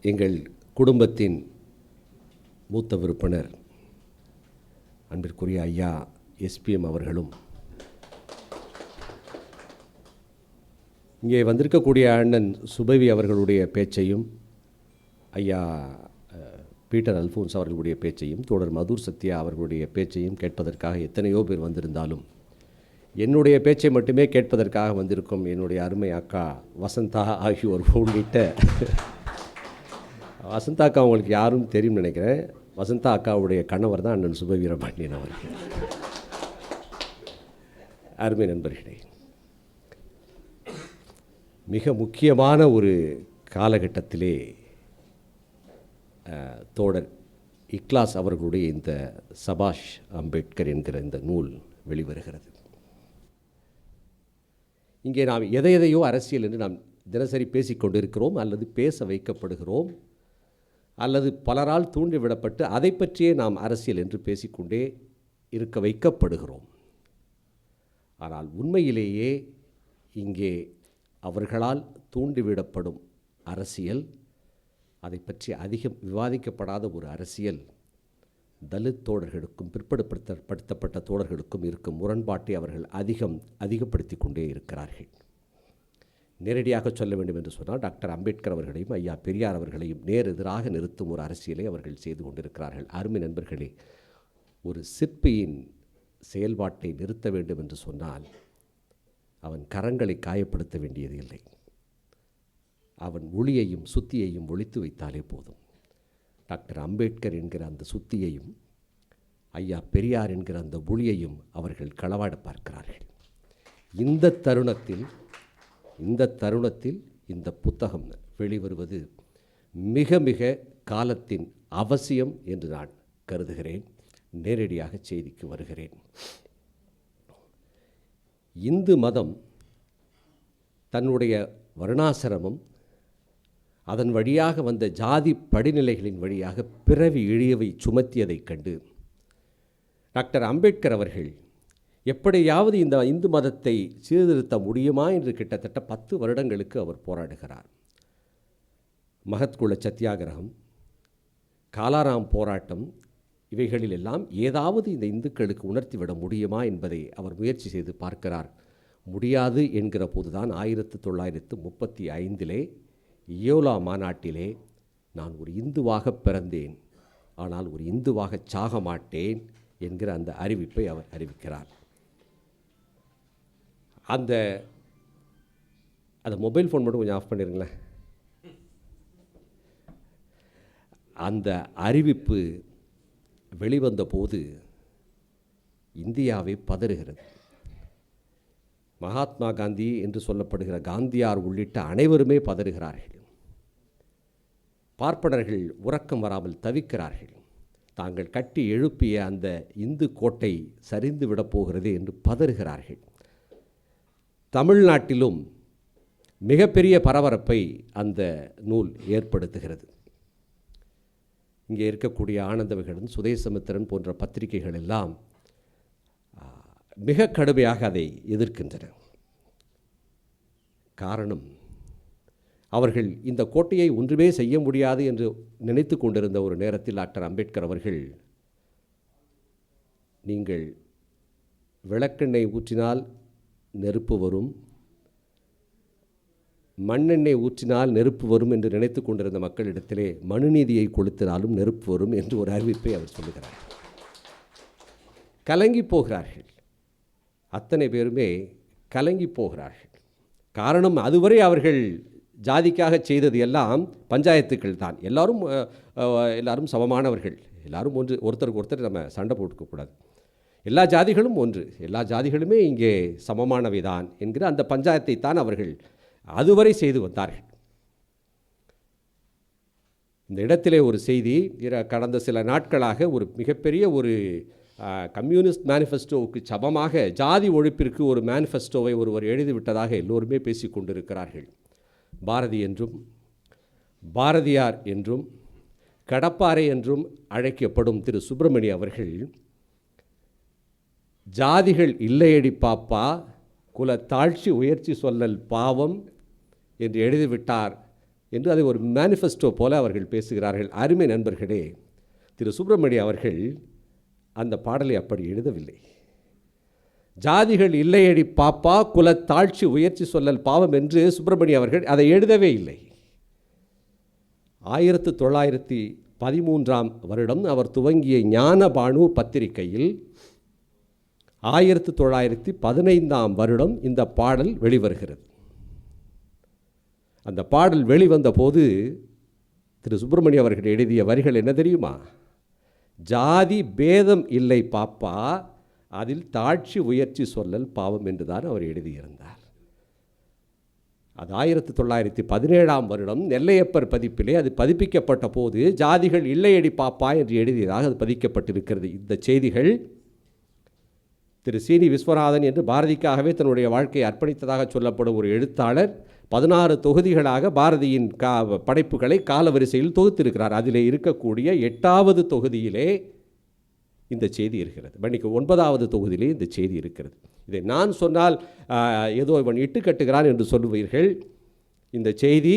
எங்கள் குடும்பத்தின் மூத்த விருப்பினர் அன்பிற்குரிய ஐயா எஸ்பிஎம் அவர்களும், இங்கே வந்திருக்கக்கூடிய அண்ணன் சுபவி அவர்களுடைய பேச்சையும், ஐயா பீட்டர் அல்ஃபோன்ஸ் அவர்களுடைய பேச்சையும், தோழர் மதுர் சத்யா அவர்களுடைய பேச்சையும் கேட்பதற்காக எத்தனையோ பேர் வந்திருந்தாலும் என்னுடைய பேச்சை மட்டுமே கேட்பதற்காக வந்திருக்கும் என்னுடைய அருமை அக்கா வசந்தா ஆகியோர் உள்ளிட்ட, வசந்தா அக்கா உங்களுக்கு யாரும் தெரியும் நினைக்கிறேன். வசந்தா அக்காவுடைய கணவர் தான் அண்ணன் சுப வீரபாண்டியன் அவர்கள். அருமை நண்பர்களே, மிக முக்கியமான ஒரு காலகட்டத்திலே தோழர் இக்லாஸ் அவர்களுடைய இந்த சபாஷ் அம்பேத்கர் என்கிற இந்த நூல் வெளிவருகிறது. இங்கே நாம் எதையோ அரசியல் என்று நாம் தினசரி பேசிக்கொண்டிருக்கிறோம், அல்லது பேச வைக்கப்படுகிறோம், அல்லது பலரால் தூண்டிவிடப்பட்டு அதை பற்றியே நாம் அரசியல் என்று பேசிக்கொண்டே இருக்க வைக்கப்படுகிறோம். ஆனால் உண்மையிலேயே இங்கே அவர்களால் தூண்டிவிடப்படும் அரசியல், அதை பற்றி அதிகம் விவாதிக்கப்படாத ஒரு அரசியல், தலித் தோழர்களுக்கும் பிற்படுத்தப்பட்ட தோழர்களுக்கும் இருக்கும் முரண்பாட்டை அவர்கள் அதிகப்படுத்தி கொண்டே இருக்கிறார்கள். நேரடியாக சொல்ல வேண்டும் என்று சொன்னால், டாக்டர் அம்பேத்கர் அவர்களையும் ஐயா பெரியார் அவர்களையும் எதிராக நிறுத்தும் ஒரு அரசியலை அவர்கள் செய்து கொண்டிருக்கிறார்கள். அருமை நண்பர்களே, ஒரு சிற்பியின் செயல்பாட்டை நிறுத்த வேண்டும் என்று சொன்னால் அவன் கரங்களை காயப்படுத்த வேண்டியது இல்லை, அவன் ஒளியையும் சுத்தியையும் ஒழித்து வைத்தாலே போதும். டாக்டர் அம்பேத்கர் என்கிற அந்த சுத்தியையும் ஐயா பெரியார் என்கிற அந்த ஒளியையும் அவர்கள் களவாட பார்க்கிறார்கள். இந்த தருணத்தில் இந்த புத்தகம் வெளிவருவது மிக மிக காலத்தின் அவசியம் என்று நான் கருதுகிறேன். நேரடியாக செய்திக்கு வருகிறேன். இந்து மதம் தன்னுடைய வர்ணாசிரமம், அதன் வழியாக வந்த ஜாதி படிநிலைகளின் வழியாக பிறவி இழிவை சுமத்தியதைக் கண்டு டாக்டர் அம்பேத்கர் அவர்கள் எப்படியாவது இந்த இந்து மதத்தை சீர்திருத்த முடியுமா என்று கிட்டத்தட்ட 10 வருடங்களுக்கு அவர் போராடுகிறார். மகத்குல சத்தியாகிரகம், காலாராம் போராட்டம், இவைகளில் எல்லாம் ஏதாவது இந்த இந்துக்களுக்கு உணர்த்திவிட முடியுமா என்பதை அவர் முயற்சி செய்து பார்க்கிறார். முடியாது என்கிற போதுதான் 1935 இயோலா மாநாட்டிலே, நான் ஒரு இந்துவாக பிறந்தேன், ஆனால் ஒரு இந்துவாக சாக மாட்டேன் என்கிற அந்த அறிவிப்பை அவர் அறிவிக்கிறார். அந்த மொபைல் ஃபோன் மட்டும் கொஞ்சம் ஆஃப் பண்ணிடுங்களேன். அந்த அறிவிப்பு வெளிவந்த போது இந்தியாவை பதறுகிறது. மகாத்மா காந்தி என்று சொல்லப்படுகிற காந்தியார் உள்ளிட்ட அனைவருமே பதறுகிறார்கள். பார்ப்பனர்கள் உறக்கம் வராமல் தவிக்கிறார்கள். தாங்கள் கட்டி எழுப்பிய அந்த இந்து கோட்டை சரிந்து விடப்போகிறது என்று பதறுகிறார்கள். தமிழ்நாட்டிலும் மிகப்பெரிய பரபரப்பை அந்த நூல் ஏற்படுத்துகிறது. இங்கே இருக்கக்கூடிய ஆனந்த விகடன், சுதேசமித்திரன் போன்ற பத்திரிகைகள் எல்லாம் மிக கடுமையாக அதை எதிர்க்கின்றன. காரணம், அவர்கள் இந்த கோட்டையை ஒன்றுமே செய்ய முடியாது என்று நினைத்து கொண்டிருந்த ஒரு நேரத்தில் டாக்டர் அம்பேத்கர் அவர்கள், நீங்கள் விளக்கெண்ணெய் ஊற்றினால் நெருப்பு வரும், மண்ணெண்ணெய் ஊற்றினால் நெருப்பு வரும் என்று நினைத்து கொண்டிருந்த மக்களிடத்திலே மனுநீதியை கொளுத்தினாலும் நெருப்பு வரும் என்று ஒரு அறிவிப்பை அவர் சொல்லுகிறார். கலங்கி போகிறார்கள். அத்தனை பேருமே கலங்கி போகிறார்கள். காரணம், அதுவரை அவர்கள் ஜாதிக்காக செய்தது எல்லாம் பஞ்சாயத்துக்கள் தான். எல்லாரும் சமமானவர்கள், எல்லாரும் ஒருத்தருக்கு ஒருத்தர் நம்ம சண்டை போட்டுக்கக்கூடாது, எல்லா ஜாதிகளும் ஒன்று, எல்லா ஜாதிகளுமே இங்கே சமமானவை தான் என்கிற அந்த பஞ்சாயத்தை தான் அவர்கள் அதுவரை செய்து வந்தார்கள். இந்த இடத்திலே ஒரு செய்தி, கடந்த சில நாட்களாக ஒரு மிகப்பெரிய ஒரு கம்யூனிஸ்ட் மேனிஃபெஸ்டோவுக்கு சமமாக ஜாதி ஒழிப்பிற்கு ஒரு மேனிஃபெஸ்டோவை ஒருவர் எழுதிவிட்டதாக எல்லோருமே பேசிக் கொண்டிருக்கிறார்கள். பாரதி என்றும் பாரதியார் என்றும் கடப்பாறை என்றும் அழைக்கப்படும் திரு சுப்பிரமணிய அவர்கள், ஜாதிகள் இல்லையடி பாப்பா, குல தாழ்ச்சி உயர்ச்சி சொல்லல் பாவம் என்று எழுதிவிட்டார் என்று அதை ஒரு மேனிஃபெஸ்டோ போல அவர்கள் பேசுகிறார்கள். அருமை நண்பர்களே, திரு சுப்பிரமணியம் அவர்கள் அந்த பாடலை அப்படி எழுதவில்லை. ஜாதிகள் இல்லையடி பாப்பா, குலத்தாழ்ச்சி உயர்ச்சி சொல்லல் பாவம் என்று சுப்பிரமணியம் அவர்கள் அதை எழுதவே இல்லை. 1913ஆம் வருடம் அவர் துவங்கிய ஞானபானு பத்திரிகையில் 1915ஆம் வருடம் இந்த பாடல் வெளிவருகிறது. அந்த பாடல் வெளிவந்த போது திரு சுப்பிரமணியம் அவர்கள் எழுதிய வரிகள் என்ன தெரியுமா? ஜாதி பேதம் இல்லை பாப்பா, அதில் தாழ்ச்சி உயர்ச்சி சொல்லல் பாவம் என்றுதான் அவர் எழுதியிருந்தார். அது 1917ஆம் வருடம் நெல்லையப்பர் பதிப்பிலே அது பதிப்பிக்கப்பட்ட போது ஜாதிகள் இல்லையடி பாப்பா என்று எழுதியதாக அது பதிக்கப்பட்டிருக்கிறது. இந்த செய்திகள் திரு சீனி விஸ்வநாதன் என்று பாரதிக்காகவே தன்னுடைய வாழ்க்கையை அர்ப்பணித்ததாக சொல்லப்படும் ஒரு எழுத்தாளர் 16 தொகுதிகளாக பாரதியின் படைப்புகளை காலவரிசையில் தொகுத்திருக்கிறார். அதிலே இருக்கக்கூடிய 8வது தொகுதியிலே இந்த செய்தி இருக்கிறது. மன்னிக்கு 9வது தொகுதியிலே இந்த செய்தி இருக்கிறது. இதை நான் சொன்னால் ஏதோ இவன் இட்டு கட்டுகிறான் என்று சொல்லுவீர்கள். இந்த செய்தி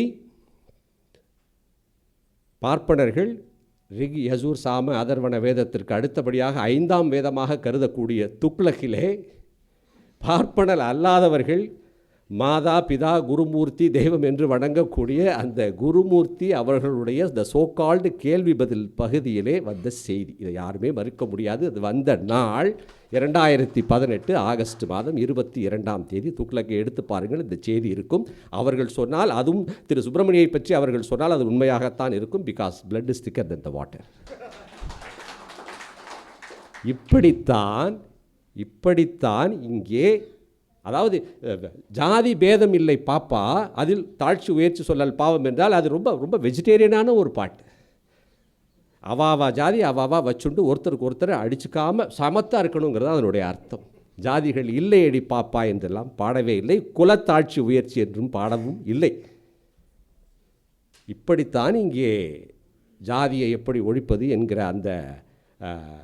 பார்ப்பனர்கள் ரிக் யஜூர் சாம அதர்வன வேதத்திற்கு அடுத்தபடியாக 5ஆம் வேதமாக கருதக்கூடிய துக்ளக்கிலே பார்ப்பனர் அல்லாதவர்கள் மாதா பிதா குருமூர்த்தி தெய்வம் என்று வணங்கக்கூடிய அந்த குருமூர்த்தி அவர்களுடைய த சோகால்டு கேள்வி பதில் பகுதியிலே வந்த செய்தி. இதை யாருமே மறுக்க முடியாது. அது வந்த நாள் 2018 ஆகஸ்ட் மாதம் 22ஆம் தேதி. துக்ளக்கை எடுத்து பாருங்கள், இந்த செய்தி இருக்கும். அவர்கள் சொன்னால், அதுவும் திரு சுப்பிரமணியை பற்றி அவர்கள் சொன்னால் அது உண்மையாகத்தான் இருக்கும். Because blood is thicker than the water. இப்படித்தான் இங்கே, அதாவது ஜாதி பேதம் இல்லை பாப்பா, அதில் தாழ்ச்சி உயர்ச்சி சொல்லல் பாவம் என்றால் அது ரொம்ப ரொம்ப வெஜிடேரியனான ஒரு பாட்டு. அவாவா ஜாதி அவாவா வச்சுண்டு ஒருத்தருக்கு ஒருத்தரை அடிச்சுக்காமல் சமத்தாக இருக்கணுங்கிறது அதனுடைய அர்த்தம். ஜாதிகள் இல்லையடி பாப்பா என்றெல்லாம் பாடவே இல்லை, குலத்தாழ்ச்சி உயர்ச்சி என்றும் பாடவும் இல்லை. இப்படித்தான் இங்கே ஜாதியை எப்படி ஒழிப்பது என்கிற அந்த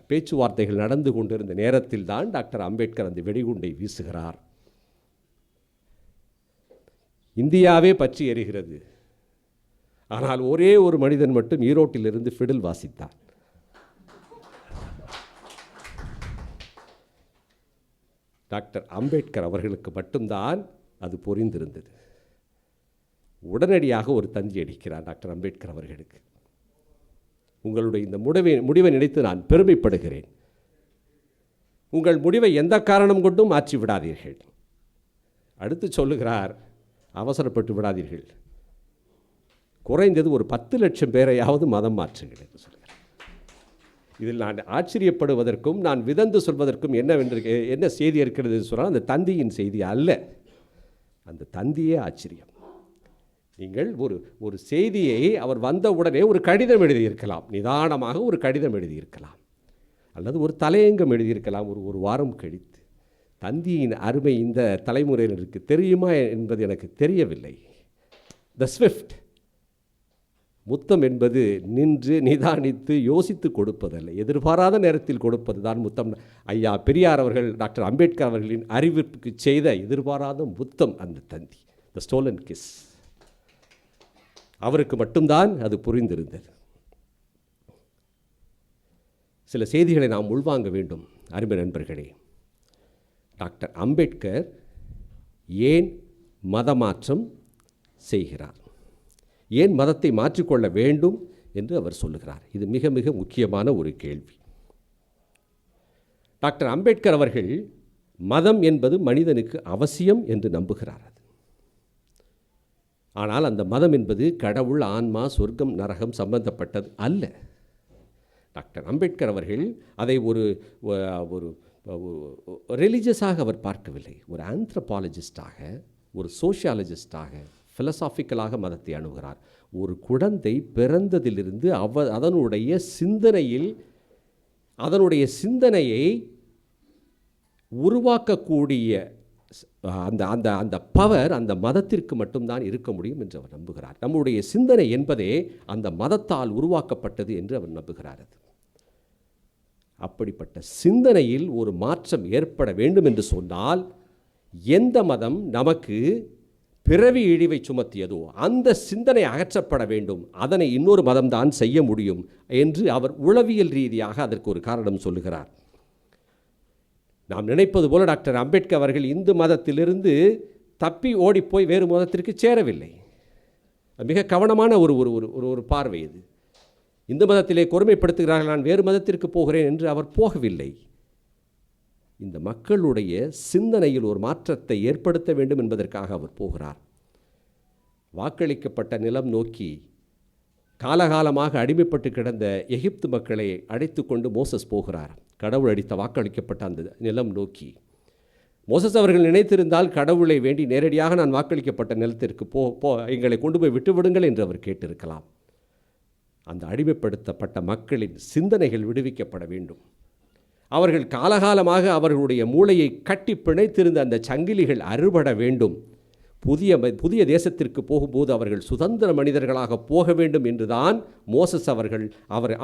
பேச்சுவார்த்தைகள் நடந்து கொண்டிருந்த நேரத்தில் தான் டாக்டர் அம்பேத்கர் அந்த வெடிகுண்டை வீசுகிறார். இந்தியாவே பற்றி எரிகிறது. ஆனால் ஒரே ஒரு மனிதன் மட்டும் ஈரோட்டிலிருந்து ஃபிடில் வாசித்தான். டாக்டர் அம்பேத்கர் அவர்களுக்கு மட்டும்தான் அது புரிந்திருந்தது. உடனடியாக ஒரு தந்தி அடிக்கிறார் டாக்டர் அம்பேத்கர் அவர்களுக்கு. உங்களுடைய இந்த முடிவை நினைத்து நான் பெருமைப்படுகிறேன். உங்கள் முடிவை எந்த காரணம் கொண்டும் மாற்றி விடாதீர்கள். அடுத்து சொல்லுகிறார், அவசரப்பட்டு விடாதீர்கள், குறைந்தது ஒரு 10 லட்சம் பேரையாவது மதம் மாற்றுங்கள் என்று சொல்கிறார். இதில் நான் ஆச்சரியப்படுவதற்கும் நான் விதந்து சொல்வதற்கும் என்ன செய்தி இருக்கிறது என்று சொன்னால் அந்த தந்தியின் செய்தி அல்ல. அந்த தந்தியே ஆச்சரியம். நீங்கள் ஒரு செய்தியை அவர் வந்த உடனே ஒரு கடிதம் எழுதியிருக்கலாம், நிதானமாக ஒரு கடிதம் எழுதியிருக்கலாம், அல்லது ஒரு தலையங்கம் எழுதியிருக்கலாம் ஒரு வாரம் கழித்து. தந்தியின் அருமை இந்த தலைமுறையினருக்கு தெரியுமா என்பது எனக்கு தெரியவில்லை. த ஸ்விஃப்ட் முத்தம் என்பது நின்று நிதானித்து யோசித்து கொடுப்பதல்ல, எதிர்பாராத நேரத்தில் கொடுப்பது தான் முத்தம். ஐயா பெரியார் அவர்கள் டாக்டர் அம்பேத்கர் அவர்களின் அறிவிப்புக்கு செய்த எதிர்பாராத முத்தம் அந்த தந்தி, த ஸ்டோலன் கிஸ். அவருக்கு மட்டும்தான் அது புரிந்திருந்தது. சில செய்திகளை நாம் உள்வாங்க வேண்டும் அருமை நண்பர்களே. டாக்டர் அம்பேத்கர் ஏன் மதமாற்றம் செய்கிறார், ஏன் மதத்தை மாற்றிக்கொள்ள வேண்டும் என்று அவர் சொல்லுகிறார். இது மிக மிக முக்கியமான ஒரு கேள்வி. டாக்டர் அம்பேத்கர் அவர்கள் மதம் என்பது மனிதனுக்கு அவசியம் என்று நம்புகிறார். ஆனால் அந்த மதம் என்பது கடவுள், ஆன்மா, சொர்க்கம், நரகம் சம்பந்தப்பட்டது அல்ல. டாக்டர் அம்பேத்கர் அவர்கள் அதை ஒரு ரிலீஜியஸாக அவர் பார்க்கவில்லை. ஒரு ஆந்த்ரோபாலஜிஸ்டாக, ஒரு சோஷியாலஜிஸ்டாக, ஃபிலசாபிக்கலாக மதத்தை அணுகிறார். ஒரு குழந்தை பிறந்ததிலிருந்து அதனுடைய சிந்தனையை உருவாக்கக்கூடிய அந்த பவர் அந்த மதத்திற்கு மட்டும்தான் இருக்க முடியும் என்று அவர் நம்புகிறார். நம்முடைய சிந்தனை என்பதே அந்த மதத்தால் உருவாக்கப்பட்டது என்று அவர் நம்புகிறார். அப்படிப்பட்ட சிந்தனையில் ஒரு மாற்றம் ஏற்பட வேண்டும் என்று சொன்னால் எந்த மதம் நமக்கு பிறவி இழிவை சுமத்தியதோ அந்த சிந்தனை அகற்றப்பட வேண்டும், அதனை இன்னொரு மதம்தான் செய்ய முடியும் என்று அவர் உளவியல் ரீதியாக அதற்கு ஒரு காரணம் சொல்லுகிறார். நாம் நினைப்பது போல டாக்டர் அம்பேத்கர் அவர்கள் இந்து மதத்திலிருந்து தப்பி ஓடிப்போய் வேறு மதத்திற்கு சேரவில்லை. மிக கவனமான ஒரு ஒரு ஒரு ஒரு பார்வை இது. இந்து மதத்திலே கொடுமைப்படுத்துகிறார்கள், நான் வேறு மதத்திற்கு போகிறேன் என்று அவர் போகவில்லை. இந்த மக்களுடைய சிந்தனையில் ஒரு மாற்றத்தை ஏற்படுத்த வேண்டும் என்பதற்காக அவர் போகிறார். வாக்களிக்கப்பட்ட நிலம் நோக்கி காலகாலமாக அடிமைப்பட்டு கிடந்த எகிப்து மக்களை அழைத்து கொண்டு மோசஸ் போகிறார். கடவுள் அடித்த வாக்களிக்கப்பட்ட அந்த நிலம் நோக்கி. மோசஸ் அவர்கள் நினைத்திருந்தால் கடவுளை வேண்டி நேரடியாக நான் வாக்களிக்கப்பட்ட நிலத்திற்கு எங்களை கொண்டு போய் விட்டுவிடுங்கள் என்று அவர் கேட்டிருக்கலாம். அந்த அடிமைப்படுத்தப்பட்ட மக்களின் சிந்தனைகள் விடுவிக்கப்பட வேண்டும். அவர்கள் காலகாலமாக அவர்களுடைய மூளையை கட்டி பிணைத்திருந்த அந்த சங்கிலிகள் அறுபட வேண்டும். புதிய தேசத்திற்கு போகும்போது அவர்கள் சுதந்திர மனிதர்களாக போக வேண்டும் என்றுதான் மோசஸ்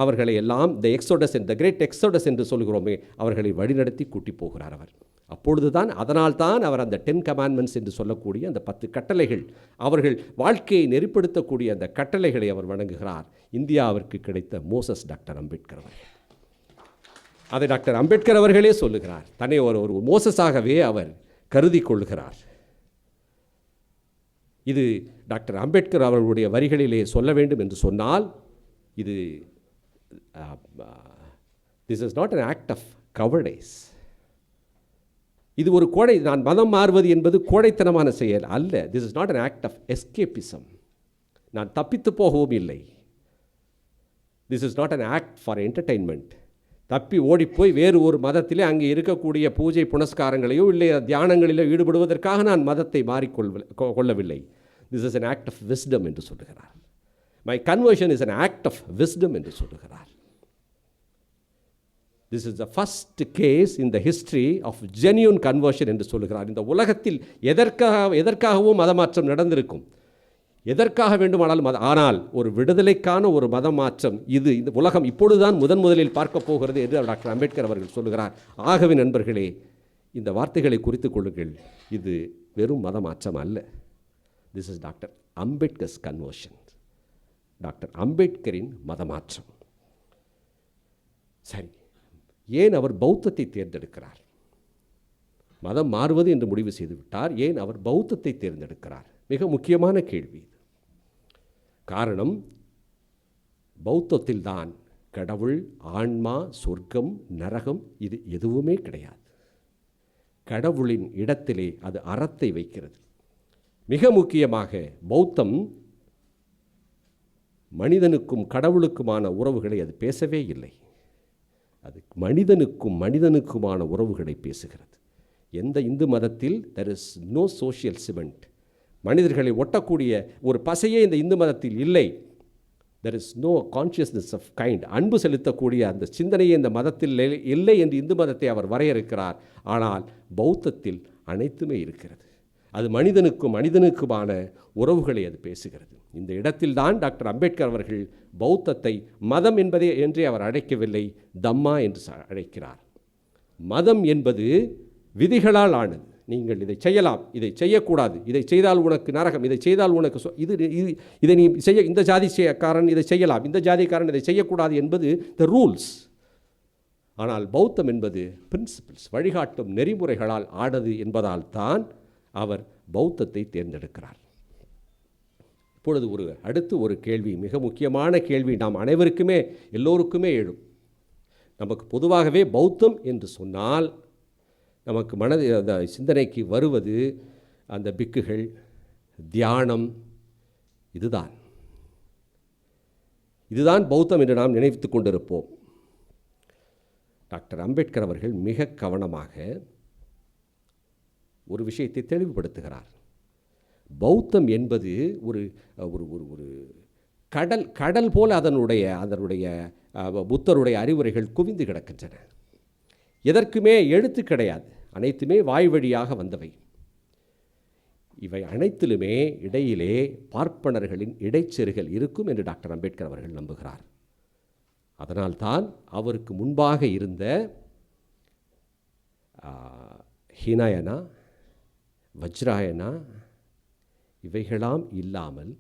அவர்களை எல்லாம் த எக்ஸோடஸ் த கிரேட் எக்ஸோடஸ் என்று சொல்கிறோமே, அவர்களை வழிநடத்தி கூட்டி போகிறார் அவர். அப்பொழுதுதான், அதனால்தான் அவர் அந்த 10 கமாண்ட்மெண்ட்ஸ் என்று சொல்லக்கூடிய அந்த 10 கட்டளைகள், அவர்கள் வாழ்க்கையை நெறிப்படுத்தக்கூடிய அந்த கட்டளைகளை அவர் வழங்குகிறார். இந்தியாவிற்கு கிடைத்த மோசஸ் டாக்டர் அம்பேத்கர் அவர்கள். அதை டாக்டர் அம்பேத்கர் அவர்களே சொல்லுகிறார். தன்னை ஒரு மோசஸாகவே அவர் கருதி கொள்கிறார். இது டாக்டர் அம்பேத்கர் அவர்களுடைய வரிகளிலே சொல்ல வேண்டும் என்று சொன்னால், இது this is not an act of cowardice. இது ஒரு கோடை, நான் மதம் மாறுவது என்பது கோடைத்தனமான செயல் அல்ல. This is not an act of escapism. நான் தப்பித்து போகவும் இல்லை. This is not an act for entertainment. தப்பி ஓடிப்போய் வேறு ஒரு மதத்திலே அங்கே இருக்கக்கூடிய பூஜை புனஸ்காரங்களையோ இல்லை தியானங்களிலோ ஈடுபடுவதற்காக நான் மதத்தை மாறிக்கொள்ளவில்லை. This is an act of wisdom என்று சொல்லுகிறார். My conversion is an act of wisdom என்று சொல்லுகிறார். This is the first case in the history of genuine conversion என்று சொல்லுகிறார். இந்த உலகத்தில் எதற்காகவும் மதமாற்றம் நடந்திருக்கும், எதற்காக வேண்டுமானாலும் ஆனால் ஒரு விடுதலைக்கான ஒரு மதமாற்றம் இது இந்த உலகம் இப்பொழுதுதான் முதலில் பார்க்க போகிறது என்று டாக்டர் அம்பேத்கர் அவர்கள் சொல்லுகிறார். ஆகவே நண்பர்களே, இந்த வார்த்தைகளை குறித்துக் கொள்ளுங்கள். இது வெறும் மதமாற்றம் அல்ல. This is doctor Ambedkar's conversion. Doctor அம்பேத்கரின் மதமாற்றம். சரி, ஏன் அவர் பௌத்தத்தை தேர்ந்தெடுக்கிறார்? மதம் மாறுவது என்று முடிவு செய்துவிட்டார், ஏன் அவர் பௌத்தத்தை தேர்ந்தெடுக்கிறார்? மிக முக்கியமான கேள்வி. காரணம், பௌத்தத்தில்தான் கடவுள், ஆன்மா, சொர்க்கம், நரகம் இது எதுவுமே கிடையாது. கடவுளின் இடத்திலே அது அறத்தை வைக்கிறது. மிக முக்கியமாக பௌத்தம் மனிதனுக்கும் கடவுளுக்குமான உறவுகளை அது பேசவே இல்லை. அது மனிதனுக்குமான உறவுகளை பேசுகிறது. எந்த இந்து மதத்தில் there is no social cement. மனிதர்களை ஒட்டக்கூடிய ஒரு பசையே இந்த இந்து மதத்தில் இல்லை. there is no consciousness of kind. அன்பு செலுத்தக்கூடிய அந்த சிந்தனையே இந்த மதத்தில் இல்லை என்று இந்து மதத்தை அவர் வரையறுக்கிறார். ஆனால் பௌத்தத்தில் அனைத்துமே இருக்கிறது. அது மனிதனுக்குமான உறவுகளை அது பேசுகிறது. இந்த இடத்தில்தான் டாக்டர் அம்பேத்கர் அவர்கள் பௌத்தத்தை மதம் என்பதே என்றே அவர் அழைக்கவில்லை, தம்மா என்று அழைக்கிறார். மதம் என்பது விதிகளால் ஆனது. நீங்கள் இதை செய்யலாம், இதை செய்யக்கூடாது, இதை செய்தால் உனக்கு நரகம், இதை செய்தால் உனக்கு இதை நீ செய்ய, இந்த ஜாதிக்காரன் இதை செய்யலாம், இந்த ஜாதிக்காரன் இதை செய்யக்கூடாது என்பது த ரூல்ஸ். ஆனால் பௌத்தம் என்பது பிரின்சிபிள்ஸ், வழிகாட்டும் நெறிமுறைகளால் ஆனது என்பதால் தான் அவர் பௌத்தத்தை தேர்ந்தெடுக்கிறார். இப்பொழுது அடுத்து ஒரு கேள்வி, மிக முக்கியமான கேள்வி, நாம் அனைவருக்குமே எல்லோருக்குமே எழும். நமக்கு பொதுவாகவே பௌத்தம் என்று சொன்னால் நமக்கு அந்த சிந்தனைக்கு வருவது அந்த பிக்குகள், தியானம், இதுதான் பௌத்தம் என்று நாம் நினைத்து கொண்டிருப்போம். டாக்டர் அம்பேத்கர் அவர்கள் மிக கவனமாக ஒரு விஷயத்தை தெளிவுபடுத்துகிறார். பௌத்தம் என்பது ஒரு ஒரு கடல் போல அதனுடைய புத்தருடைய அறிவுரைகள் குவிந்து கிடக்கின்றன. எதற்குமே எழுத்து கிடையாது, அனைத்துமே வாய் வழியாக வந்தவை. இவை அனைத்திலுமே இடையிலே பார்ப்பனர்களின் இடைச்செருகல் இருக்கும் என்று டாக்டர் அம்பேத்கர் அவர்கள் நம்புகிறார். அதனால்தான் அவருக்கு முன்பாக இருந்த ஹீனாயனா, வஜ்ராயனா, இவைகளாம் இல்லாமல்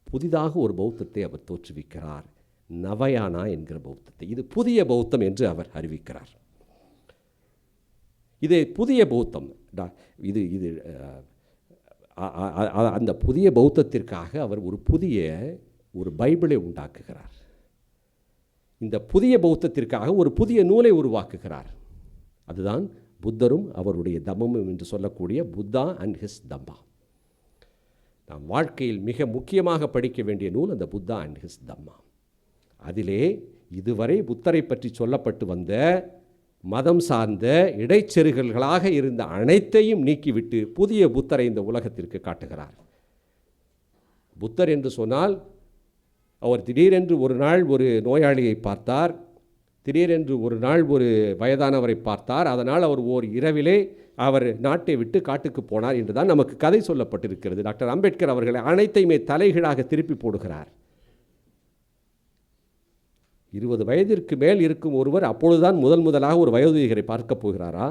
புதிதாக ஒரு பௌத்தத்தை அவர் தோற்றுவிக்கிறார், நவயானா என்கிற பௌத்தத்தை. இது புதிய பௌத்தம் என்று அவர் அறிவிக்கிறார். இது புதிய பௌத்தம். இது இது அந்த புதிய பௌத்தத்திற்காக அவர் ஒரு பைபிளை உண்டாக்குகிறார். இந்த புதிய பௌத்தத்திற்காக ஒரு புதிய நூலை உருவாக்குகிறார். அதுதான் புத்தரும் அவருடைய தம்மமும் என்று சொல்லக்கூடிய புத்தா அண்ட் ஹிஸ் தம்மா. நாம் வாழ்க்கையில் மிக முக்கியமாக படிக்க வேண்டிய நூல் அந்த புத்தா அண்ட் ஹிஸ் தம்மா. அதிலே இதுவரை புத்தரை பற்றி சொல்லப்பட்டு வந்த மதம் சார்ந்த இடைச்செருகல்களாக இருந்த அனைத்தையும் நீக்கிவிட்டு புதிய புத்தரை இந்த உலகத்திற்கு காட்டுகிறார். புத்தர் என்று சொன்னால் அவர் திடீரென்று ஒரு நாள் ஒரு நோயாளியை பார்த்தார், திடீரென்று ஒரு நாள் ஒரு வயதானவரை பார்த்தார், அதனால் அவர் ஓர் இரவிலே அவர் நாட்டை விட்டு காட்டுக்கு போனார் என்று தான் நமக்கு கதை சொல்லப்பட்டிருக்கிறது. டாக்டர் அம்பேத்கர் அவர்களை அனைத்தையுமே தலைகீழாக திருப்பி போடுகிறார். 20 வயதிற்கு மேல் இருக்கும் ஒருவர் அப்பொழுதுதான் முதலாக ஒரு வயோதிகரை பார்க்க போகிறாரா?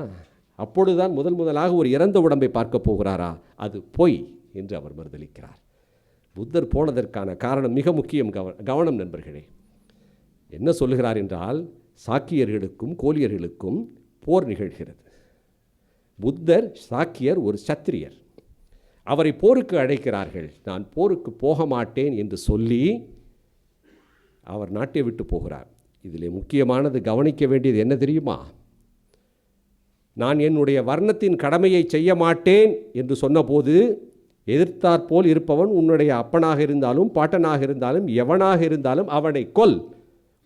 அப்பொழுதுதான் முதலாக ஒரு இறந்த உடம்பை பார்க்க போகிறாரா? அது பொய் என்று அவர் மறுதளிக்கிறார். புத்தர் போனதற்கான காரணம் மிக முக்கியம். கவனம் நண்பர்களே. என்ன சொல்லுகிறார் என்றால், சாக்கியர்களுக்கும் கோலியர்களுக்கும் போர் நிகழ்கிறது. புத்தர் சாக்கியர் ஒரு சத்திரியர், அவரை போருக்கு அழைக்கிறார்கள். நான் போருக்கு போக மாட்டேன் என்று சொல்லி அவர் நாட்டை விட்டு போகிறார். இதில் முக்கியமானது கவனிக்க வேண்டியது என்ன தெரியுமா? நான் என்னுடைய வர்ணத்தின் கடமையை செய்ய மாட்டேன் என்று சொன்னபோது எதிர்த்தாற்போல் இருப்பவன் உன்னுடைய அப்பனாக இருந்தாலும் பாட்டனாக இருந்தாலும் எவனாக இருந்தாலும் அவனை கொல்,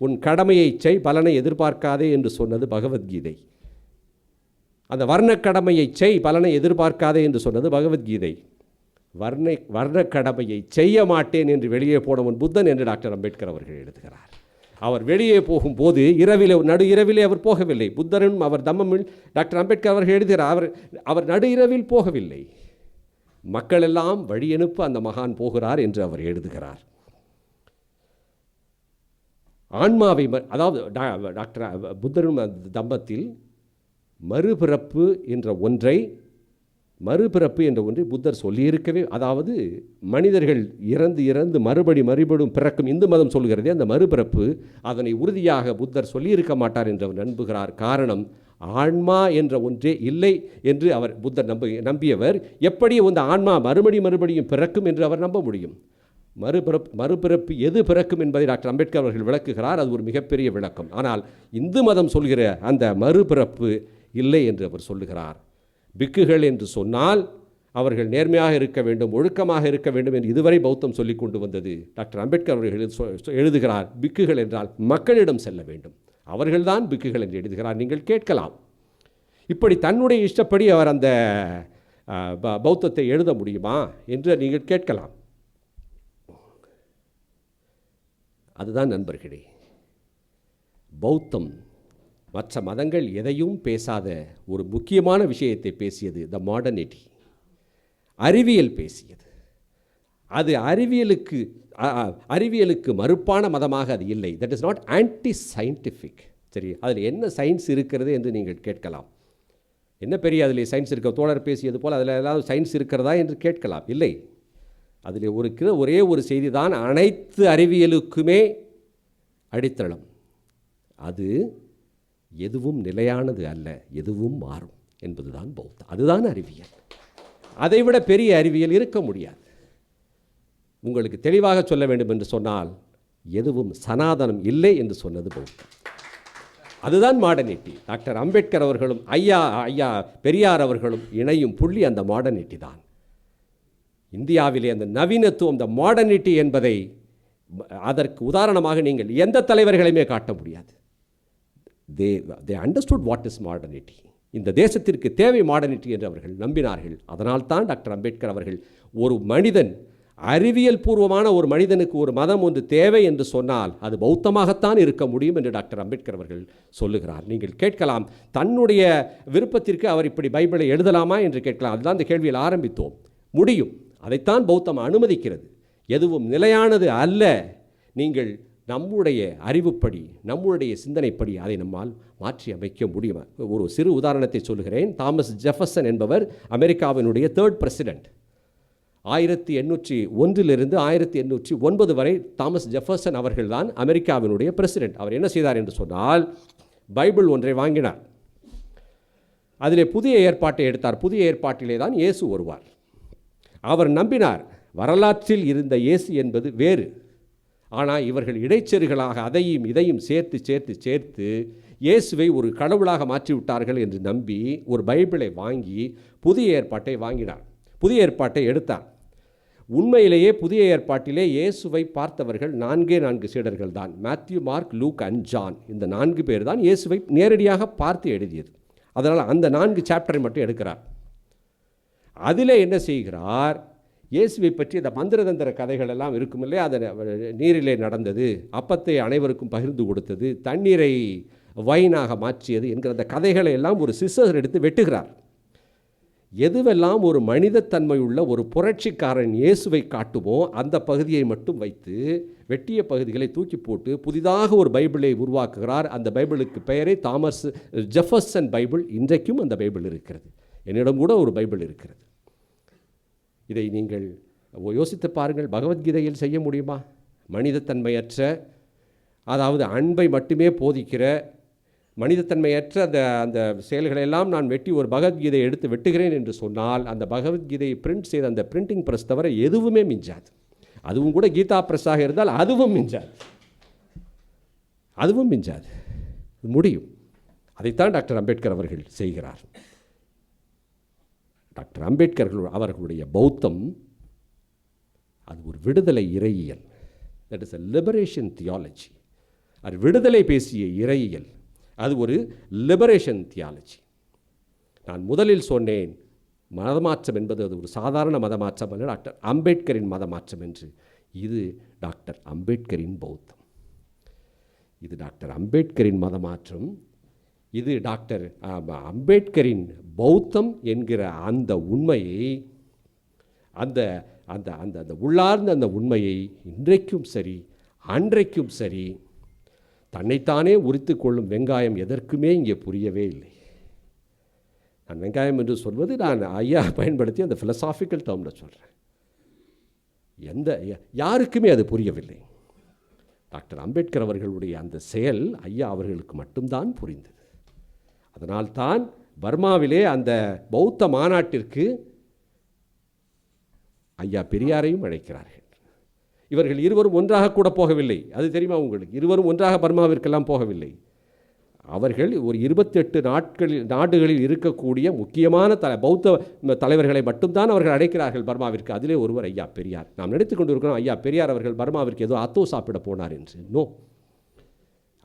உன் கடமையை செய், பலனை எதிர்பார்க்காதே என்று சொன்னது பகவத்கீதை. அந்த வர்ண கடமையை செய், பலனை எதிர்பார்க்காதே என்று சொன்னது பகவத்கீதை. வர்ண கடமையை செய்ய மாட்டேன் என்று வெளியே போனவன் புத்தன் என்று டாக்டர் அம்பேத்கர் அவர்கள் எழுதுகிறார். அவர் வெளியே போகும்போது நடு இரவிலே அவர் போகவில்லை. புத்தரும் அவர் தம்மமில் டாக்டர் அம்பேத்கர் அவர்கள் எழுதுகிறார், அவர் நடு இரவில் போகவில்லை. மக்கள் எல்லாம் வழியனுப்ப அந்த மகான் போகிறார் என்று அவர் எழுதுகிறார். ஆன்மாவை, அதாவது டாக்டர் புத்தரும் தம்பத்தில் மறுபிறப்பு என்ற ஒன்றை புத்தர் சொல்லியிருக்கவே, அதாவது மனிதர்கள் இறந்து மறுபடியும் பிறக்கும் இந்து மதம் சொல்கிறதே அந்த மறுபிறப்பு, அதனை உறுதியாக புத்தர் சொல்லியிருக்க மாட்டார் என்று அவர் நம்புகிறார். காரணம், ஆன்மா என்ற ஒன்றே இல்லை என்று அவர் புத்தர் நம்பியவர். எப்படி அந்த ஆன்மா மறுபடியும் பிறக்கும் என்று அவர் நம்ப முடியும்? மறுபிறப்பு எது பிறக்கும் என்பதை டாக்டர் அம்பேத்கர் அவர்கள் விளக்குகிறார். அது ஒரு மிகப்பெரிய விளக்கம். ஆனால் இந்து மதம் சொல்கிற அந்த மறுபிறப்பு இல்லை என்று அவர் சொல்லுகிறார். பிக்குகள் என்று சொன்னால் அவர்கள் நேர்மையாக இருக்க வேண்டும், ஒழுக்கமாக இருக்க வேண்டும் என்று இதுவரை பௌத்தம் சொல்லிக் கொண்டு வந்தது. டாக்டர் அம்பேத்கர் அவர்கள் எழுதுகிறார், பிக்குகள் என்றால் மக்களிடம் செல்ல வேண்டும், அவர்கள்தான் பிக்குகள் என்று எழுதுகிறார். நீங்கள் கேட்கலாம், இப்படி தன்னுடைய இஷ்டப்படி அவர் அந்த பௌத்தத்தை எழுத முடியுமா என்று நீங்கள் கேட்கலாம். அதுதான் நண்பர்களே, பௌத்தம் மற்ற மதங்கள் எதையும் பேசாத ஒரு முக்கியமான விஷயத்தை பேசியது. த மாடர்னிட்டி, அறிவியல் பேசியது. அது அறிவியலுக்கு மறுப்பான மதமாக அது இல்லை. That is not anti scientific. சரி, அதில் என்ன சயின்ஸ் இருக்கிறது என்று நீங்கள் கேட்கலாம். என்ன பெரிய அதில் சயின்ஸ் இருக்க, தோழர் பேசியது போல் அதில் ஏதாவது சயின்ஸ் இருக்கிறதா என்று கேட்கலாம். இல்லை, அதில் ஒரே ஒரு செய்தி தான் அனைத்து அறிவியலுக்குமே அடித்தளம். அது எதுவும் நிலையானது அல்ல, எதுவும் மாறும் என்பதுதான் பௌத்தம். அதுதான் அறிவியல். அதைவிட பெரிய அறிவியல் இருக்க முடியாது. உங்களுக்கு தெளிவாக சொல்ல வேண்டும் என்று சொன்னால், எதுவும் சனாதனம் இல்லை என்று சொன்னது பௌத்தம். அதுதான் மாடர்னிட்டி. டாக்டர் அம்பேத்கர் அவர்களும் ஐயா பெரியார் அவர்களும் இணையும் புள்ளி அந்த மாடர்னிட்டி தான். இந்தியாவிலே அந்த நவீனத்துவம், அந்த மாடர்னிட்டி என்பதை அதற்கு உதாரணமாக நீங்கள் எந்த தலைவர்களையுமே காட்ட முடியாது. they understood what is modernity. இந்த தேசத்திற்கு தேவை மாடர்னிட்டி என்று அவர்கள் நம்பினார்கள். அதனால் தான் டாக்டர் அம்பேத்கர் அவர்கள் ஒரு மனிதன், அறிவியல் பூர்வமான ஒரு மனிதனுக்கு ஒரு மதம் ஒன்று தேவை என்று சொன்னால் அது பௌத்தமாகத்தான் இருக்க முடியும் என்று டாக்டர் அம்பேத்கர் அவர்கள் சொல்லுகிறார். நீங்கள் கேட்கலாம், தன்னுடைய விருப்பத்திற்கு அவர் இப்படி பைபிளை எழுதலாமா என்று கேட்கலாம். அதுதான் இந்த கேள்வியில் ஆரம்பித்தோம். முடியும், அதைத்தான் பௌத்தம் அனுமதிக்கிறது. எதுவும் நிலையானது அல்ல. நீங்கள் நம்முடைய அறிவுப்படி, நம்முடைய சிந்தனைப்படி அதை நம்மால் மாற்றி அமைக்க முடியும். ஒரு சிறு உதாரணத்தை சொல்லுகிறேன். தாமஸ் ஜெஃபர்சன் என்பவர் அமெரிக்காவினுடைய 3rd பிரசிடென்ட். 1801 1809 வரை தாமஸ் ஜெஃபர்சன் அவர்கள்தான் அமெரிக்காவினுடைய பிரசிடென்ட். அவர் என்ன செய்தார் என்று சொன்னால், பைபிள் ஒன்றை வாங்கினார். அதிலே புதிய ஏற்பாட்டை எடுத்தார். புதிய ஏற்பாட்டிலே தான் இயேசு வருவார். அவர் நம்பினார் வரலாற்றில் இருந்த இயேசு என்பது வேறு. ஆனால் இவர்கள் இடைச்செருகளாக அதையும் இதையும் சேர்த்து சேர்த்து சேர்த்து இயேசுவை ஒரு கடவுளாக மாற்றிவிட்டார்கள் என்று நம்பி ஒரு பைபிளை வாங்கி புதிய ஏற்பாட்டை வாங்கினார். புதிய ஏற்பாட்டை எடுத்தார். உண்மையிலேயே புதிய ஏற்பாட்டிலே இயேசுவை பார்த்தவர்கள் 4 சீடர்கள் தான். Matthew, Mark, Luke and John. இந்த 4 பேர் தான் இயேசுவை நேரடியாக பார்த்து எழுதியது. அதனால் அந்த 4 சாப்டரை மட்டும் எடுக்கிறார். அதில் என்ன செய்கிறார், இயேசுவை பற்றி இந்த மந்திரதந்திர கதைகள் எல்லாம் இருக்கும் இல்லையா, அதை நீரிலே நடந்தது, அப்பத்தை அனைவருக்கும் பகிர்ந்து கொடுத்தது, தண்ணீரை வைனாக மாற்றியது என்கிற அந்த கதைகளை எல்லாம் ஒரு சிசர் எடுத்து வெட்டுகிறார். எதுவெல்லாம் ஒரு மனிதத்தன்மை உள்ள ஒரு புரட்சிக்காரன் இயேசுவை காட்டுமோ அந்த பகுதியை மட்டும் வைத்து வெட்டிய பகுதிகளை தூக்கி போட்டு புதிதாக ஒரு பைபிளை உருவாக்குகிறார். அந்த பைபிளுக்கு பெயரே தாமஸ் ஜெஃபர்சன் பைபிள். இன்றைக்கும் அந்த பைபிள் இருக்கிறது. என்னிடம் கூட ஒரு பைபிள் இருக்கிறது. இதை நீங்கள் யோசித்து பாருங்கள். பகவத்கீதையில் செய்ய முடியுமா? மனிதத்தன்மையற்ற, அதாவது அன்பை மட்டுமே போதிக்கிற மனிதத்தன்மையற்ற அந்த செயல்களெல்லாம் நான் வெட்டி ஒரு பகவத்கீதையை எடுத்து வெட்டுகிறேன் என்று சொன்னால் அந்த பகவத்கீதையை பிரிண்ட் செய்த அந்த பிரிண்டிங் ப்ரெஸ் தவிர எதுவுமே மிஞ்சாது. அதுவும் கூட கீதா ப்ரெஸ்ஸாக இருந்தால் அதுவும் மிஞ்சாது. அதுவும் மிஞ்சாது. முடியும். அதைத்தான் டாக்டர் அம்பேத்கர் அவர்கள் செய்கிறார். டாக்டர் அம்பேத்கர் அவர்களுடைய பௌத்தம் அது ஒரு விடுதலை இறையியல். That is a liberation theology. அது விடுதலை பேசிய இறையியல். அது ஒரு லிபரேஷன் தியாலஜி. நான் முதலில் சொன்னேன், மதமாற்றம் என்பது அது ஒரு சாதாரண மதமாற்றம் அல்ல, டாக்டர் அம்பேத்கரின் மதமாற்றம் என்று. இது டாக்டர் அம்பேத்கரின் பௌத்தம். இது டாக்டர் அம்பேத்கரின் மதமாற்றம். இது டாக்டர் அம்பேத்கரின் பௌத்தம் என்கிற அந்த உண்மையை, அந்த அந்த அந்த அந்த உள்ளார்ந்த அந்த உண்மையை இன்றைக்கும் சரி அன்றைக்கும் சரி தன்னைத்தானே உரித்து கொள்ளும் வெங்காயம் எதற்குமே இங்கே புரியவே இல்லை. நான் வெங்காயம் என்று சொல்வது நான் ஐயா பயன்படுத்தி அந்த ஃபிலசாபிக்கல் டேர்மில் சொல்கிறேன். யாருக்குமே அது புரியவில்லை. டாக்டர் அம்பேத்கர் அவர்களுடைய அந்த செயல் ஐயா அவர்களுக்கு மட்டும்தான் புரிந்தது. அதனால்தான் பர்மாவிலே அந்த பௌத்த மாநாட்டிற்கு ஐயா பெரியாரையும் அழைக்கிறார்கள். இவர்கள் இருவரும் ஒன்றாக கூட போகவில்லை. அது தெரியுமா உங்களுக்கு? இருவரும் ஒன்றாக பர்மாவிற்கெல்லாம் போகவில்லை. அவர்கள் ஒரு 28 நாடுகளில் இருக்கக்கூடிய முக்கியமான பௌத்த தலைவர்களை மட்டும்தான் அவர்கள் அழைக்கிறார்கள் பர்மாவிற்கு. அதிலே ஒருவர் ஐயா பெரியார். நாம் நினைத்து கொண்டு இருக்கிறோம் ஐயா பெரியார் அவர்கள் பர்மாவிற்கு ஏதோ அத்தோ சாப்பிட போனார் என்று. நோ,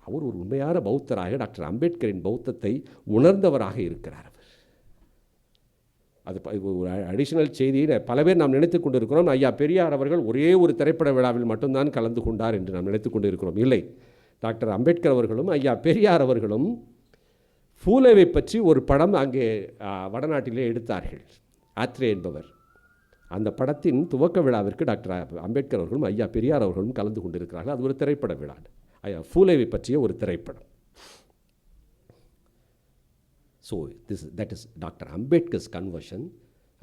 அவர் ஒரு உண்மையான பௌத்தராக டாக்டர் அம்பேத்கரின் பௌத்தத்தை உணர்ந்தவராக இருக்கிறார். அது ஒரு அடிஷனல் செய்தியை பல பேர் நாம் நினைத்து கொண்டு இருக்கிறோம். ஐயா பெரியார் அவர்கள் ஒரே ஒரு திரைப்பட விழாவில் மட்டும்தான் கலந்து கொண்டார் என்று நாம் நினைத்து கொண்டு இருக்கிறோம். இல்லை, டாக்டர் அம்பேத்கர் அவர்களும் ஐயா பெரியார் அவர்களும் ஃபூலேவை பற்றி ஒரு படம் அங்கே வடநாட்டிலே எடுத்தார்கள். ஆத்ரே என்பவர். அந்த படத்தின் துவக்க விழாவிற்கு டாக்டர் அம்பேத்கர் அவர்களும் ஐயா பெரியார் அவர்களும் கலந்து கொண்டிருக்கிறார்கள். அது ஒரு திரைப்பட விழா, ஐயா ஃபூலேவை பற்றிய ஒரு திரைப்படம். So that is Dr. Ambedkar's conversion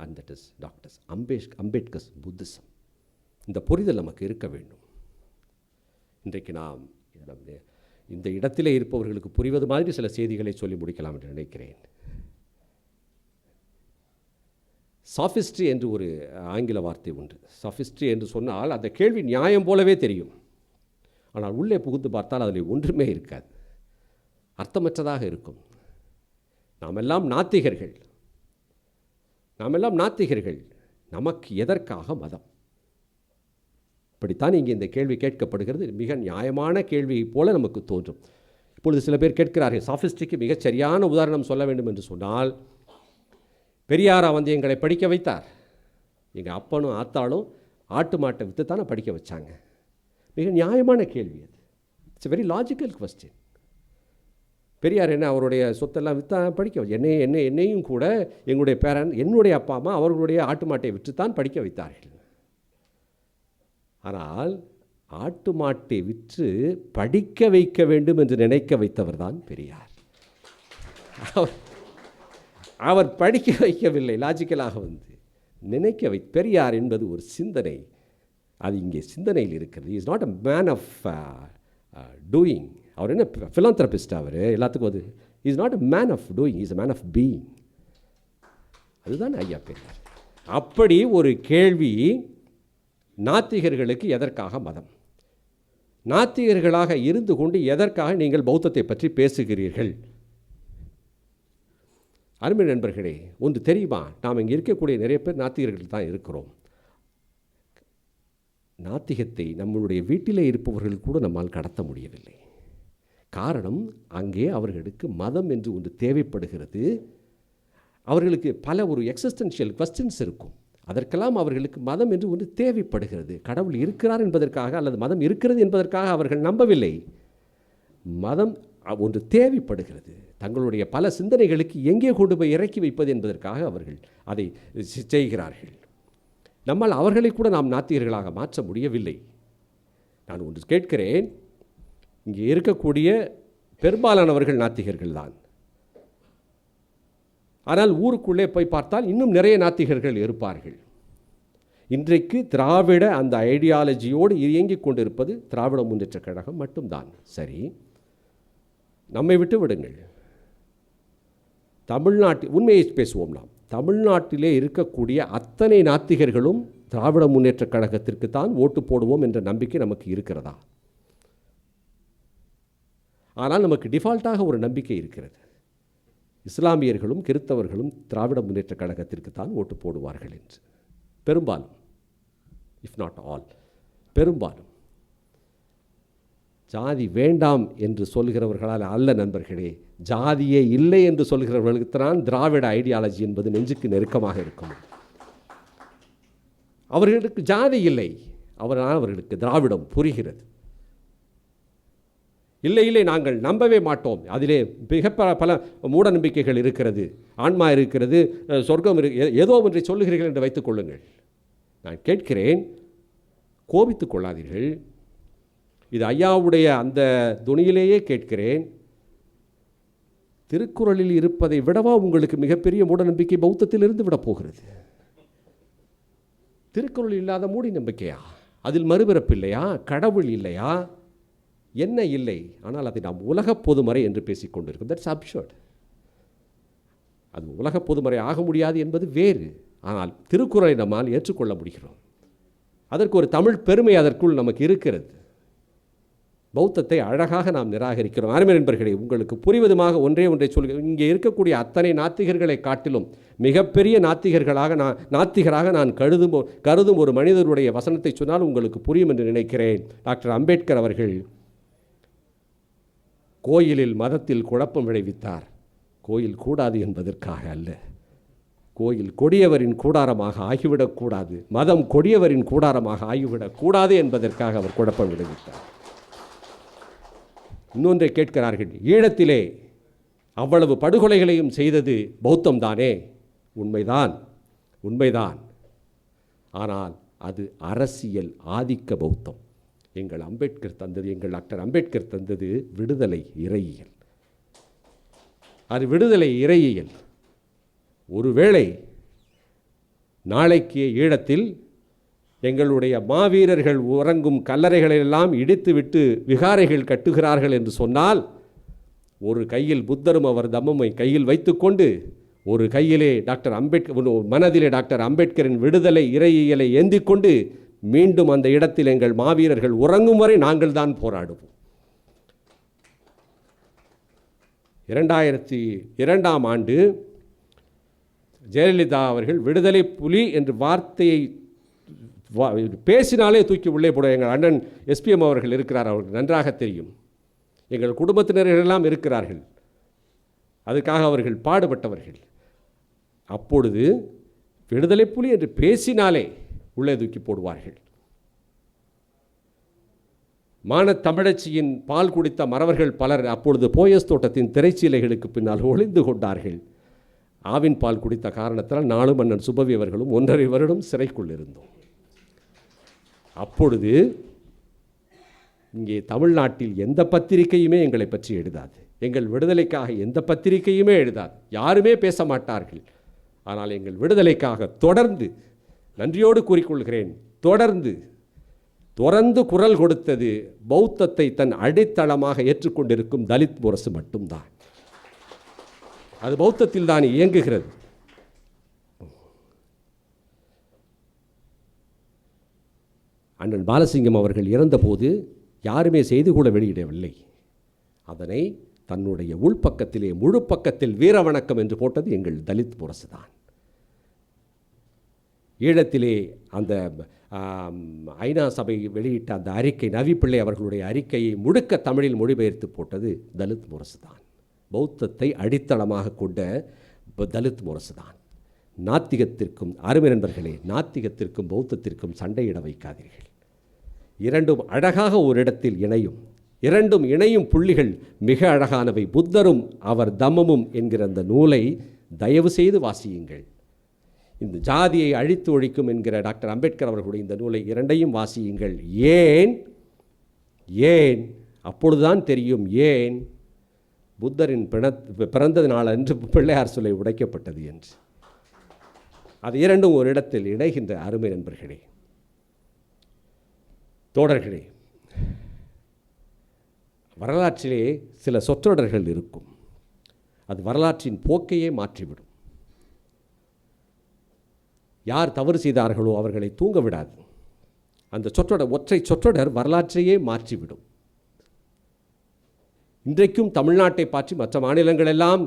and that is Dr. Ambedkar's Buddhism. இந்த புரிதல் நமக்கு இருக்க வேண்டும். இன்றைக்கு நாம் இந்த இடத்திலே இருப்பவர்களுக்கு புரிவது மாதிரி சில செய்திகளை சொல்லி முடிக்கலாம் என்று நினைக்கிறேன். சாஃபிஸ்ட்ரி என்று ஒரு ஆங்கில வார்த்தை உண்டு. சாஃபிஸ்ட்ரி என்று சொன்னால் அந்த கேள்வி நியாயம் போலவே தெரியும். ஆனால் உள்ளே புகுந்து பார்த்தால் அதில் ஒன்றுமே இருக்காது, அர்த்தமற்றதாக இருக்கும். நாமெல்லாம் நாத்திகர்கள். நமக்கு எதற்காக மதம்? இப்படித்தான் இங்கே இந்த கேள்வி கேட்கப்படுகிறது. மிக நியாயமான கேள்வி போல நமக்கு தோன்றும். இப்பொழுது சில பேர் கேட்கிறார்கள், சாஃபிஸ்டிக்கு மிகச் சரியான உதாரணம் சொல்ல வேண்டும் என்று சொன்னால், பெரியாரா வந்து எங்களை படிக்க வைத்தார். எங்கள் அப்பனும் ஆத்தாளும் ஆட்டு மாட்டை விற்று தானே படிக்க வச்சாங்க. மிக நியாயமான கேள்வி அது. It's a very logical question. Periyar என்ன அவருடைய சொத்தெல்லாம் விற்றா படிக்க வச்சு என்னையும் கூட எங்களுடைய என்னுடைய அப்பா அம்மா அவர்களுடைய ஆட்டு மாட்டை விற்றுத்தான் படிக்க வைத்தார்கள். ஆனால் ஆட்டு மாட்டை விற்று படிக்க வைக்க வேண்டும் என்று நினைக்க வைத்தவர் தான் பெரியார். அவர் படிக்க வைக்கவில்லை. லாஜிக்கலாக வந்து நினைக்க பெரியார் என்பது ஒரு சிந்தனை, அது இங்கே சிந்தனையில் இருக்கிறது. Is not a man of doing. அவர் என்ன ஃபிலாந்தரபிஸ்ட்? அவர் எல்லாத்துக்கும் அது is not a man of doing, is a man of being. அதுதான் ஐயா பெரியார். அப்படி ஒரு கேள்வி, நாத்திகர்களுக்கு எதற்காக மதம்? நாத்திகர்களாக இருந்து கொண்டு எதற்காக நீங்கள் பௌத்தத்தை பற்றி பேசுகிறீர்கள்? அருமை நண்பர்களே, ஒன்று தெரியுமா? நாம் இங்கே இருக்கக்கூடிய நிறைய பேர் நாத்திகர்கள் தான் இருக்கிறோம். நாத்திகத்தை நம்மளுடைய வீட்டிலே இருப்பவர்கள் கூட நம்மால் கடத்த முடியவில்லை. காரணம், அங்கே அவர்களுக்கு மதம் என்று ஒன்று தேவைப்படுகிறது. அவர்களுக்கு பல ஒரு எக்ஸிஸ்டென்ஷியல் கொஸ்டின்ஸ் இருக்கும். அதற்கெல்லாம் அவர்களுக்கு மதம் என்று ஒன்று தேவைப்படுகிறது. கடவுள் இருக்கிறார் என்பதற்காக அல்லது மதம் இருக்கிறது என்பதற்காக அவர்கள் நம்பவில்லை. மதம் ஒன்று தேவைப்படுகிறது. தங்களுடைய பல சிந்தனைகளுக்கு எங்கே கொண்டு போய் இறக்கி வைப்பது என்பதற்காக அவர்கள் அதை செய்கிறார்கள். நம்மால் அவர்களை கூட நாம் நாத்திகர்களாக மாற்ற முடியவில்லை. நான் ஒன்று கேட்கிறேன், இங்கே இருக்கக்கூடிய பெரும்பாலானவர்கள் நாத்திகர்கள் தான். ஆனால் ஊருக்குள்ளே போய் பார்த்தால் இன்னும் நிறைய நாத்திகர்கள் இருப்பார்கள். இன்றைக்கு திராவிட அந்த ஐடியாலஜியோடு இயங்கிக் கொண்டிருப்பது திராவிட முன்னேற்றக் கழகம் மட்டும்தான். சரி, நம்மை விட்டு விடுங்கள். தமிழ்நாட்டில் உண்மையை பேசுவோம். நாம் தமிழ்நாட்டிலே இருக்கக்கூடிய அத்தனை நாத்திகர்களும் திராவிட முன்னேற்றக் கழகத்திற்கு தான் ஓட்டு போடுவோம் என்ற நம்பிக்கை நமக்கு இருக்கிறதா? ஆனால் நமக்கு டிஃபால்ட்டாக ஒரு நம்பிக்கை இருக்கிறது. இஸ்லாமியர்களும் கிறித்தவர்களும் திராவிட முன்னேற்றக் கழகத்திற்கு தான் ஓட்டு போடுவார்கள் என்று. பெரும்பாலும், இஃப் நாட் ஆல், பெரும்பாலும். ஜாதி வேண்டாம் என்று சொல்கிறவர்களால் அல்ல நண்பர்களே, ஜாதியே இல்லை என்று சொல்கிறவர்களுக்கு தான் திராவிட ஐடியாலஜி என்பது நெஞ்சுக்கு நெருக்கமாக இருக்கும். அவர்களுக்கு ஜாதி இல்லை, அவரால் அவர்களுக்கு திராவிடம் புரிகிறது. இல்லை இல்லை, நாங்கள் நம்பவே மாட்டோம், அதிலே மிக பல மூட நம்பிக்கைகள் இருக்கிறது, ஆன்மா இருக்கிறது, சொர்க்கம் ஏதோ ஒன்றை சொல்லுகிறீர்கள் என்று வைத்துக் கொள்ளுங்கள். நான் கேட்கிறேன், கோபித்துக் கொள்ளாதீர்கள். இது ஐயாவுடைய அந்த துணியிலேயே கேட்கிறேன். திருக்குறளில் இருப்பதை விடவா உங்களுக்கு மிகப்பெரிய மூட நம்பிக்கை பௌத்தத்திலிருந்து விட போகிறது? திருக்குறள் இல்லாத மூட நம்பிக்கையா? அதில் மறுபிறப்பு இல்லையா? கடவுள் இல்லையா? என்ன இல்லை? ஆனால் அதை நாம் உலக பொதுமறை என்று பேசிக்கொண்டிருக்கோம். That's absurd. அது உலக பொதுமறை ஆக முடியாது என்பது வேறு. ஆனால் திருக்குறளை நம்மால் ஏற்றுக்கொள்ள முடிகிறோம். அதற்கு ஒரு தமிழ் பெருமை அதற்குள் நமக்கு இருக்கிறது. பௌத்தத்தை அழகாக நாம் நிராகரிக்கிறோம். அருமை நண்பர்களே, உங்களுக்கு புரிவதுமாக ஒன்றை சொல்கிறேன். இங்கே இருக்கக்கூடிய அத்தனை நாத்திகர்களை காட்டிலும் மிகப்பெரிய நாத்திகராக நான் கருதும் ஒரு மனிதருடைய வசனத்தை சொன்னால் உங்களுக்கு புரியும் என்று நினைக்கிறேன். டாக்டர் அம்பேத்கர் அவர்கள் கோயிலில் மதத்தில் குழப்பம் விளைவித்தார். கோயில் கூடாது என்பதற்காக அல்ல, கோயில் கொடியவரின் கூடாரமாக ஆகிவிடக்கூடாது, மதம் கொடியவரின் கூடாரமாக ஆகிவிடக்கூடாது என்பதற்காக அவர் குழப்பம் விளைவித்தார். இன்னொன்றை கேட்கிறார்கள், ஈழத்திலே அவ்வளவு படுகொலைகளையும் செய்தது பௌத்தம் தானே? உண்மைதான், உண்மைதான். ஆனால் அது அரசியல் ஆதிக்க பௌத்தம். எங்கள் டாக்டர் அம்பேத்கர் தந்தது விடுதலை இறையியல். அது விடுதலை இறையியல். ஒருவேளை நாளைக்கு ஈழத்தில் எங்களுடைய மாவீரர்கள் உறங்கும் கல்லறைகளெல்லாம் இடித்துவிட்டு விகாரைகள் கட்டுகிறார்கள் என்று சொன்னால், ஒரு கையில் புத்தரும் அவர் தம்மமை கையில் வைத்துக்கொண்டு, ஒரு கையிலே மனதிலே டாக்டர் அம்பேத்கரின் விடுதலை இறையியலை ஏந்திக்கொண்டு மீண்டும் அந்த இடத்தில் எங்கள் மாவீரர்கள் உறங்கும் வரை நாங்கள் தான் போராடுவோம். 2002ஆம் ஆண்டு ஜெயலலிதா அவர்கள் விடுதலை புலி என்று வார்த்தையை பேசினாலே தூக்கி உள்ளே போட எங்கள் அண்ணன் எஸ்பிஎம் அவர்கள் இருக்கிறார், அவர்களுக்கு நன்றாக தெரியும். எங்கள் குடும்பத்தினரெல்லாம் இருக்கிறார்கள், அதுக்காக அவர்கள் பாடுபட்டவர்கள். அப்பொழுது விடுதலை புலி என்று பேசினாலே உள்ளே தூக்கி போடுவார்கள். மானத்தமிழச்சியின் பால் குடித்த மறவர்கள் பலர் அப்பொழுது போயஸ் தோட்டத்தின் திரைச்சீலைகளுக்கு பின்னால் ஒளிந்து கொண்டார்கள். ஆவின் பால் குடித்த காரணத்தால் நாலு மன்னன் சுபவி அவர்களும் 1.5 வருடம் சிறைக்குள் இருந்தோம். அப்பொழுது இங்கே தமிழ்நாட்டில் எந்த பத்திரிகையுமே எங்களை பற்றி எழுதாது, எங்கள் விடுதலைக்காக எந்த பத்திரிகையுமே எழுதாது, யாருமே பேச மாட்டார்கள். ஆனால் எங்கள் விடுதலைக்காக தொடர்ந்து நன்றியோடு கூறிக்கொள்கிறேன். தொடர்ந்து குரல் கொடுத்தது பௌத்தத்தை தன் அடித்தளமாக ஏற்றுக்கொண்டிருக்கும் தலித் முரசு மட்டும்தான். அது பௌத்தத்தில் தான் இயங்குகிறது. அண்ணன் பாலசிங்கம் அவர்கள் இறந்தபோது யாருமே செய்தி கூட வெளியிடவில்லை. அதனை தன்னுடைய உள்பக்கத்திலே முழு பக்கத்தில் வீர வணக்கம் என்று போட்டது எங்கள் தலித் முரசு தான். ஈழத்திலே அந்த ஐநா சபை வெளியிட்ட அந்த அறிக்கை, நவி பிள்ளை அவர்களுடைய அறிக்கையை முழுக்க தமிழில் மொழிபெயர்த்து போட்டது தலித் முரசு தான். பௌத்தத்தை அடித்தளமாக கொண்ட தலித் முரசு தான். நாத்திகத்திற்கும் அருமை நண்பர்களே, நாத்திகத்திற்கும் பௌத்தத்திற்கும் சண்டையிட வைக்காதீர்கள். இரண்டும் அழகாக ஒரு இடத்தில் இணையும். இரண்டும் இணையும் புள்ளிகள் மிக அழகானவை. புத்தரும் அவர் தம்மமும் என்கிற அந்த நூலை தயவு செய்து வாசியுங்கள். இந்த ஜாதியை அழித்து ஒழிக்கும் என்கிற டாக்டர் அம்பேத்கர் அவர்களுடைய இந்த நூலை இரண்டையும் வாசியுங்கள். ஏன் அப்பொழுதுதான் தெரியும் ஏன் புத்தரின் பிறந்த நாள் அன்று பிள்ளையார் சிலை உடைக்கப்பட்டது என்று. அது இரண்டும் ஒரு இடத்தில் இணைகின்ற அருமை நண்பர்களே, தோழர்களே. வரலாற்றிலே சில சொற்றொடர்கள் இருக்கும். அது வரலாற்றின் போக்கையே மாற்றிவிடும். யார் தவறு செய்தார்களோ அவர்களை தூங்க விடாது. அந்த ஒற்றை சொற்றொடர் வரலாற்றையே மாற்றிவிடும். இன்றைக்கும் தமிழ்நாட்டை பற்றி மற்ற மாநிலங்களெல்லாம்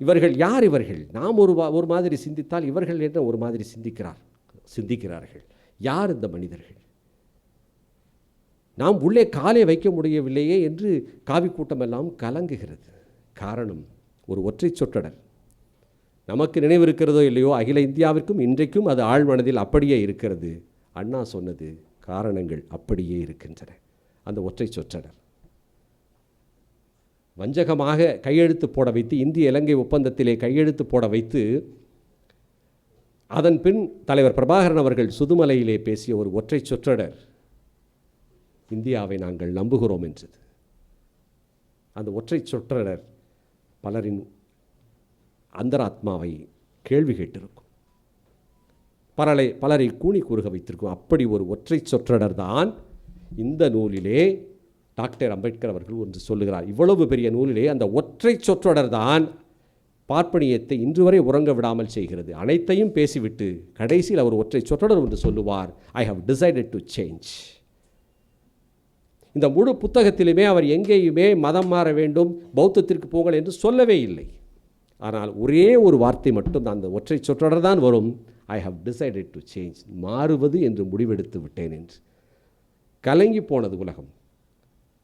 இவர்கள் யார், இவர்கள் நாம் ஒரு மாதிரி சிந்தித்தால் இவர்கள் என்ன ஒரு மாதிரி சிந்திக்கிறார்கள். யார் இந்த மனிதர்கள்? நாம் உள்ளே காலை வைக்க முடியவில்லையே என்று காவி கூட்டமெல்லாம் கலங்குகிறது. காரணம் ஒரு ஒற்றை சொற்றொடர். நமக்கு நினைவிருக்கிறதோ இல்லையோ, அகில இந்தியாவிற்கும் இன்றைக்கும் அது ஆழ்மனதில் அப்படியே இருக்கிறது. அண்ணா சொன்னது காரணங்கள் அப்படியே இருக்கின்றன. அந்த ஒற்றை சொற்றொடர் வஞ்சகமாக கையெழுத்து போட வைத்து, இந்திய இலங்கை ஒப்பந்தத்திலே கையெழுத்து போட வைத்து, அதன் பின் தலைவர் பிரபாகரன் அவர்கள் சுதுமலையிலே பேசிய ஒரு ஒற்றை சொற்றொடர் இந்தியாவை நாங்கள் நம்புகிறோம் என்றது. அந்த ஒற்றை சொற்றொடர் பலரின் அந்தராத்மாவை கேள்வி கேட்டிருக்கும், பலரை கூனி கூறுக வைத்திருக்கும். அப்படி ஒரு ஒற்றை சொற்றொடர் தான் இந்த நூலிலே டாக்டர் அம்பேத்கர் அவர்கள் ஒன்று சொல்லுகிறார். இவ்வளவு பெரிய நூலிலே அந்த ஒற்றை சொற்றொடர் தான் பார்ப்பனியத்தை இன்று வரை உறங்க விடாமல் செய்கிறது. அனைத்தையும் பேசிவிட்டு கடைசியில் அவர் ஒற்றை சொற்றொடர் ஒன்று சொல்லுவார், I have decided to change. இந்த முழு புத்தகத்திலுமே அவர் எங்கேயுமே மதம் மாற வேண்டும், பௌத்தத்திற்கு போங்கள் என்று சொல்லவே இல்லை. ஆனால் ஒரே ஒரு வார்த்தை மட்டும் அந்த ஒற்றை சொற்றொடர் தான் வரும், I have decided to change. மாறுவது என்று முடிவெடுத்து விட்டேன் என்று. கலங்கி போனது உலகம்.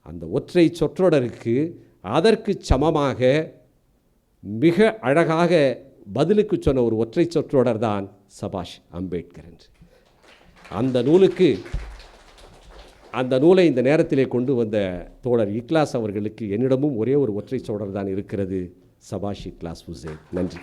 அந்த ஒற்றை சொற்றொடருக்கு அதற்கு சமமாக மிக அழகாக பதிலுக்கு சொன்ன ஒரு ஒற்றை சொற்றொடர் தான் சபாஷ் அம்பேத்கர் என்று. அந்த நூலை இந்த நேரத்திலே கொண்டு வந்த தோழர் இக்லாஸ் அவர்களுக்கு என்னிடமும் ஒரே ஒரு ஒற்றை சொற்றொடர் தான் இருக்கிறது, சபாஷ் இக்லாஸ் ஹுசேன். நன்றி.